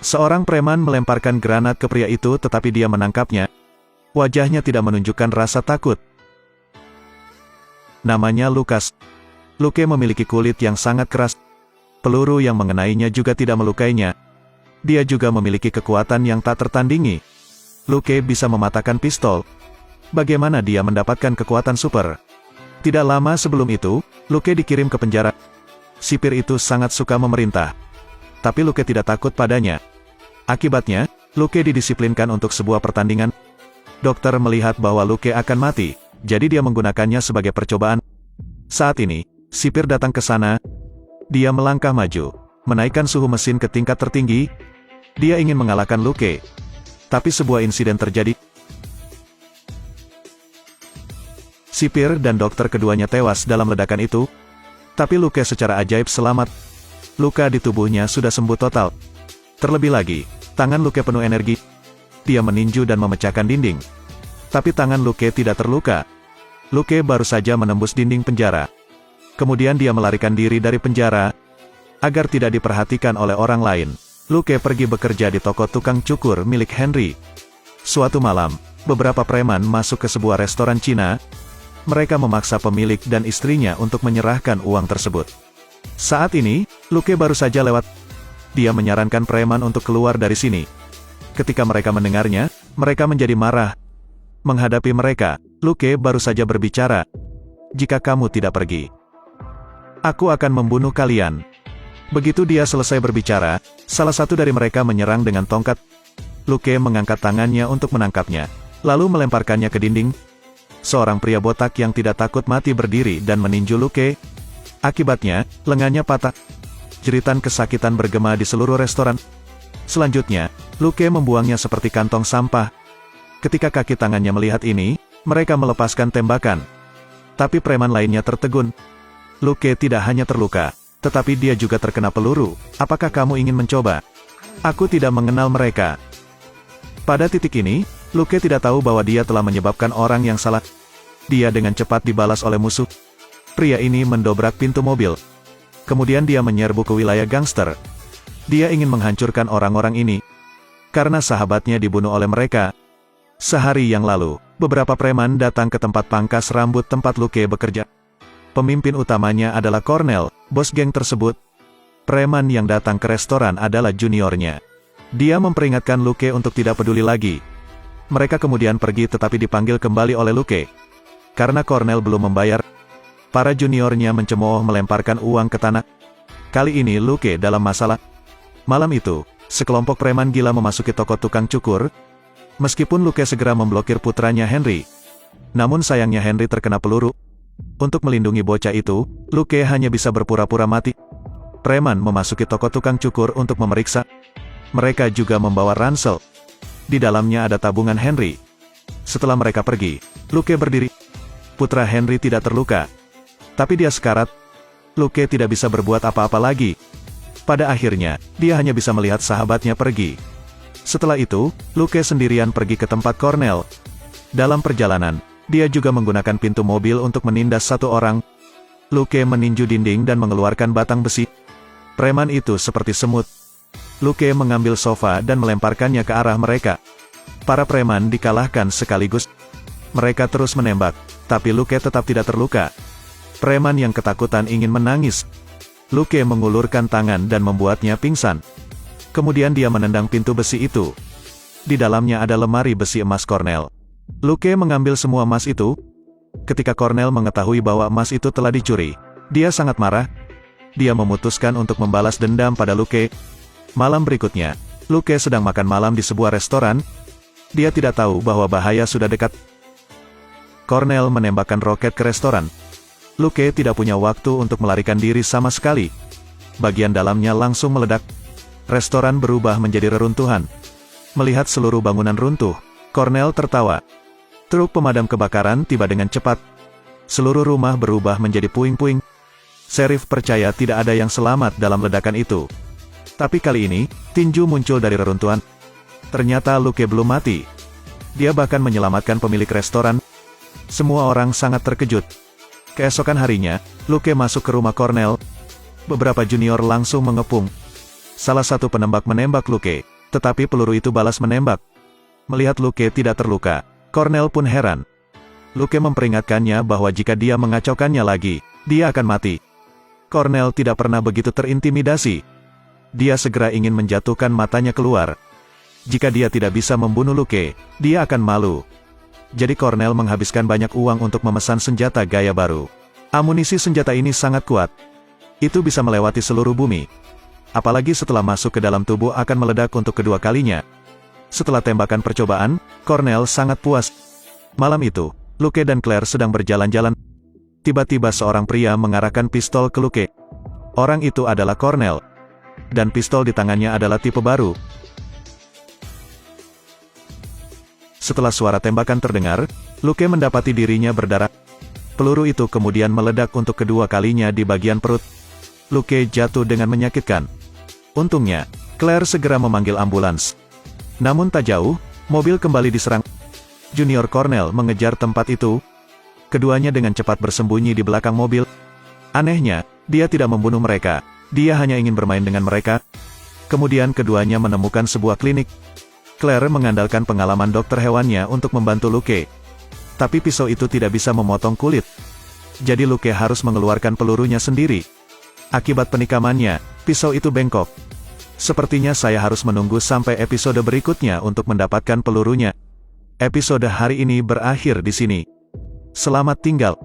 Seorang preman melemparkan granat ke pria itu tetapi dia menangkapnya. Wajahnya tidak menunjukkan rasa takut. Namanya Lukas. Luke memiliki kulit yang sangat keras. Peluru yang mengenainya juga tidak melukainya. Dia juga memiliki kekuatan yang tak tertandingi. Luke bisa mematahkan pistol. Bagaimana dia mendapatkan kekuatan super? Tidak lama sebelum itu, Luke dikirim ke penjara. Sipir itu sangat suka memerintah. Tapi Luke tidak takut padanya. Akibatnya, Luke didisiplinkan untuk sebuah pertandingan. Dokter melihat bahwa Luke akan mati, jadi dia menggunakannya sebagai percobaan. Saat ini, sipir datang ke sana. Dia melangkah maju, menaikkan suhu mesin ke tingkat tertinggi. Dia ingin mengalahkan Luke. Tapi sebuah insiden terjadi. Sipir dan dokter keduanya tewas dalam ledakan itu. Tapi Luke secara ajaib selamat. Luka di tubuhnya sudah sembuh total. Terlebih lagi, tangan Luke penuh energi. Dia meninju dan memecahkan dinding. Tapi tangan Luke tidak terluka. Luke baru saja menembus dinding penjara. Kemudian dia melarikan diri dari penjara. Agar tidak diperhatikan oleh orang lain, Luke pergi bekerja di toko tukang cukur milik Henry. Suatu malam, beberapa preman masuk ke sebuah restoran Cina. Mereka memaksa pemilik dan istrinya untuk menyerahkan uang tersebut. Saat ini, Luke baru saja lewat. Dia menyarankan preman untuk keluar dari sini. Ketika mereka mendengarnya, mereka menjadi marah. Menghadapi mereka, Luke baru saja berbicara. Jika kamu tidak pergi, aku akan membunuh kalian. Begitu dia selesai berbicara, salah satu dari mereka menyerang dengan tongkat. Luke mengangkat tangannya untuk menangkapnya, lalu melemparkannya ke dinding. Seorang pria botak yang tidak takut mati berdiri dan meninju Luke. Akibatnya, lengannya patah. Jeritan kesakitan bergema di seluruh restoran. Selanjutnya, Luke membuangnya seperti kantong sampah. Ketika kaki tangannya melihat ini, mereka melepaskan tembakan. Tapi preman lainnya tertegun. Luke tidak hanya terluka, tetapi dia juga terkena peluru. Apakah kamu ingin mencoba? Aku tidak mengenal mereka. Pada titik ini, Luke tidak tahu bahwa dia telah menyebabkan orang yang salah. Dia dengan cepat dibalas oleh musuh. Pria ini mendobrak pintu mobil. Kemudian dia menyerbu ke wilayah gangster. Dia ingin menghancurkan orang-orang ini. Karena sahabatnya dibunuh oleh mereka. Sehari yang lalu, beberapa preman datang ke tempat pangkas rambut tempat Luke bekerja. Pemimpin utamanya adalah Cornell, bos geng tersebut. Preman yang datang ke restoran adalah juniornya. Dia memperingatkan Luke untuk tidak peduli lagi. Mereka kemudian pergi tetapi dipanggil kembali oleh Luke. Karena Cornell belum membayar, para juniornya mencemooh melemparkan uang ke tanah. Kali ini Luke dalam masalah. Malam itu, sekelompok preman gila memasuki toko tukang cukur. Meskipun Luke segera memblokir putranya Henry. Namun sayangnya Henry terkena peluru. Untuk melindungi bocah itu, Luke hanya bisa berpura-pura mati. Preman memasuki toko tukang cukur untuk memeriksa. Mereka juga membawa ransel. Di dalamnya ada tabungan Henry. Setelah mereka pergi, Luke berdiri. Putra Henry tidak terluka. Tapi dia sekarat. Luke tidak bisa berbuat apa-apa lagi. Pada akhirnya, dia hanya bisa melihat sahabatnya pergi. Setelah itu, Luke sendirian pergi ke tempat Cornell. Dalam perjalanan, dia juga menggunakan pintu mobil untuk menindas satu orang. Luke meninju dinding dan mengeluarkan batang besi. Preman itu seperti semut. Luke mengambil sofa dan melemparkannya ke arah mereka. Para preman dikalahkan sekaligus. Mereka terus menembak, tapi Luke tetap tidak terluka. Preman yang ketakutan ingin menangis. Luke mengulurkan tangan dan membuatnya pingsan. Kemudian dia menendang pintu besi itu. Di dalamnya ada lemari besi emas Cornell. Luke mengambil semua emas itu. Ketika Cornell mengetahui bahwa emas itu telah dicuri, dia sangat marah. Dia memutuskan untuk membalas dendam pada Luke. Malam berikutnya, Luke sedang makan malam di sebuah restoran. Dia tidak tahu bahwa bahaya sudah dekat. Cornell menembakkan roket ke restoran. Luke tidak punya waktu untuk melarikan diri sama sekali. Bagian dalamnya langsung meledak. Restoran berubah menjadi reruntuhan. Melihat seluruh bangunan runtuh, Cornell tertawa. Truk pemadam kebakaran tiba dengan cepat. Seluruh rumah berubah menjadi puing-puing. Sheriff percaya tidak ada yang selamat dalam ledakan itu. Tapi kali ini, tinju muncul dari reruntuhan. Ternyata Luke belum mati. Dia bahkan menyelamatkan pemilik restoran. Semua orang sangat terkejut. Keesokan harinya, Luke masuk ke rumah Cornell. Beberapa junior langsung mengepung. Salah satu penembak menembak Luke. Tetapi peluru itu balas menembak. Melihat Luke tidak terluka, Cornell pun heran. Luke memperingatkannya bahwa jika dia mengacaukannya lagi, dia akan mati. Cornell tidak pernah begitu terintimidasi. Dia segera ingin menjatuhkan matanya keluar. Jika dia tidak bisa membunuh Luke, dia akan malu. Jadi Cornell menghabiskan banyak uang untuk memesan senjata gaya baru. Amunisi senjata ini sangat kuat. Itu bisa melewati seluruh bumi. Apalagi setelah masuk ke dalam tubuh akan meledak untuk kedua kalinya. Setelah tembakan percobaan, Cornell sangat puas. Malam itu, Luke dan Claire sedang berjalan-jalan. Tiba-tiba seorang pria mengarahkan pistol ke Luke. Orang itu adalah Cornell. Dan pistol di tangannya adalah tipe baru. Setelah suara tembakan terdengar, Luke mendapati dirinya berdarah. Peluru itu kemudian meledak untuk kedua kalinya di bagian perut. Luke jatuh dengan menyakitkan. Untungnya, Claire segera memanggil ambulans. Namun tak jauh, mobil kembali diserang. Junior Cornell mengejar tempat itu. Keduanya dengan cepat bersembunyi di belakang mobil. Anehnya, dia tidak membunuh mereka. Dia hanya ingin bermain dengan mereka. Kemudian keduanya menemukan sebuah klinik. Claire mengandalkan pengalaman dokter hewannya untuk membantu Luke. Tapi pisau itu tidak bisa memotong kulit. Jadi Luke harus mengeluarkan pelurunya sendiri. Akibat penikamannya, pisau itu bengkok. Sepertinya saya harus menunggu sampai episode berikutnya untuk mendapatkan pelurunya. Episode hari ini berakhir di sini. Selamat tinggal.